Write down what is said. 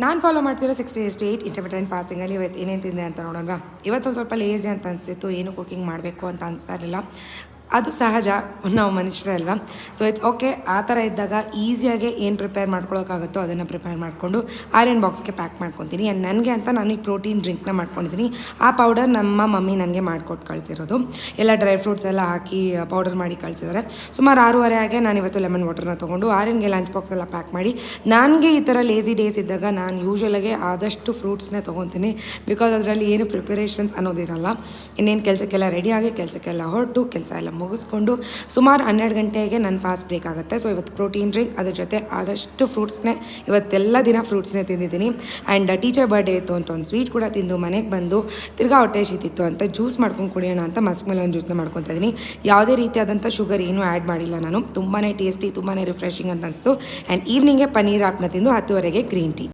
ನಾನು ಫಾಲೋ ಮಾಡ್ತಿರೋ 60 days to 8 intermittent ಫಾಸ್ಟಿಂಗಲ್ಲಿ ಇವತ್ತು ಏನೇನು ತಿಂದೆ ಅಂತ ನೋಡೋಣ. ಇವತ್ತೊಂದು ಸ್ವಲ್ಪ ಲೇಸಿ ಅಂತ ಅನಿಸ್ತಿತ್ತು, ಏನು ಕುಕಿಂಗ್ ಮಾಡಬೇಕು ಅಂತ ಅನಿಸ್ತಾ ಇರಲಿಲ್ಲ. ಅದು ಸಹಜ, ನಾವು ಮನುಷ್ಯರೇ ಅಲ್ವಾ. So it's okay. ಆ ಥರ ಇದ್ದಾಗ ಈಸಿಯಾಗಿ ಏನು ಪ್ರಿಪೇರ್ ಮಾಡ್ಕೊಳ್ಳೋಕ್ಕಾಗುತ್ತೋ ಅದನ್ನು ಪ್ರಿಪೇರ್ ಮಾಡಿಕೊಂಡು ಐರನ್ ಬಾಕ್ಸ್ಗೆ ಪ್ಯಾಕ್ ಮಾಡ್ಕೊತೀನಿ. ಆ್ಯಂಡ್ ನನಗೆ ಅಂತ ನಾನೀಗ ಪ್ರೋಟೀನ್ ಡ್ರಿಂಕ್ನ ಮಾಡ್ಕೊಂಡಿದ್ದೀನಿ. ಆ ಪೌಡರ್ ನಮ್ಮ ಮಮ್ಮಿ ನನಗೆ ಮಾಡಿಕೊಟ್ಟು ಕಳಿಸಿರೋದು. ಎಲ್ಲ ಡ್ರೈ ಫ್ರೂಟ್ಸ್ ಎಲ್ಲ ಹಾಕಿ ಪೌಡರ್ ಮಾಡಿ ಕಳಿಸಿದ್ದಾರೆ. ಸುಮಾರು 6:30 ಆಗಿ ನಾನು ಇವತ್ತು ಲೆಮನ್ ವಾಟರ್ನ ತೊಗೊಂಡು ಆರ್ಯನ್ಗೆ ಲಂಚ್ ಬಾಕ್ಸ್ ಎಲ್ಲ ಪ್ಯಾಕ್ ಮಾಡಿ, ನನಗೆ ಈ ಥರ ಲೇಸಿ ಡೇಸ್ ಇದ್ದಾಗ ನಾನು ಯೂಶ್ವಲಾಗಿ ಆದಷ್ಟು ಫ್ರೂಟ್ಸ್ನೇ ತೊಗೊತೀನಿ. ಬಿಕಾಸ್ ಅದರಲ್ಲಿ ಏನು ಪ್ರಿಪರೇಷನ್ಸ್ ಅನ್ನೋದಿರಲ್ಲ. ಇನ್ನೇನು ಕೆಲಸಕ್ಕೆಲ್ಲ ರೆಡಿಯಾಗಿ ಕೆಲಸಕ್ಕೆಲ್ಲ ಹೊರಟು ಕೆಲಸ ಎಲ್ಲ ಮುಗಿಸ್ಕೊಂಡು ಸುಮಾರು 12 ಗಂಟೆಗೆ ನನ್ನ ಫಾಸ್ಟ್ ಬ್ರೇಕ್ ಆಗುತ್ತೆ. ಸೊ ಇವತ್ತು ಪ್ರೋಟೀನ್ ಡ್ರಿಂಕ್, ಅದ್ರ ಜೊತೆ ಆದಷ್ಟು ಫ್ರೂಟ್ಸ್ನೇ, ಇವತ್ತೆಲ್ಲ ದಿನ ಫ್ರೂಟ್ಸ್ನೇ ತಿಂದಿದ್ದೀನಿ. ಆ್ಯಂಡ್ ಟೀಚರ್ ಬರ್ಡೇ ಇತ್ತು ಅಂತ ಒಂದು ಸ್ವೀಟ್ ಕೂಡ ತಿಂದು ಮನೆಗೆ ಬಂದು ತಿರ್ಗಾ ಹೊಟ್ಟೆ ಶೀತಿತ್ತು ಅಂತ ಜ್ಯೂಸ್ ಮಾಡ್ಕೊಂಡು ಕುಡಿಯೋಣ ಅಂತ ಮಸ್ಕ್ ಮೆಲನ್ ಜ್ಯೂಸ್ನ ಮಾಡ್ಕೊತಾ ಇದ್ದೀನಿ. ಯಾವುದೇ ರೀತಿಯಾದಂಥ ಶುಗರ್ ಏನೂ ಆ್ಯಡ್ ಮಾಡಿಲ್ಲ ನಾನು. ತುಂಬಾ ಟೇಸ್ಟಿ, ತುಂಬಾ ರಿಫ್ರೆಶಿಂಗ್ ಅಂತ ಅನಿಸ್ತು. ಆ್ಯಂಡ್ ಈವ್ನಿಂಗ್ಗೆ ಪನ್ನೀರ್ ಆಪ್ನ ತಿಂದು 10:30ಗೆ ಗ್ರೀನ್ ಟೀ.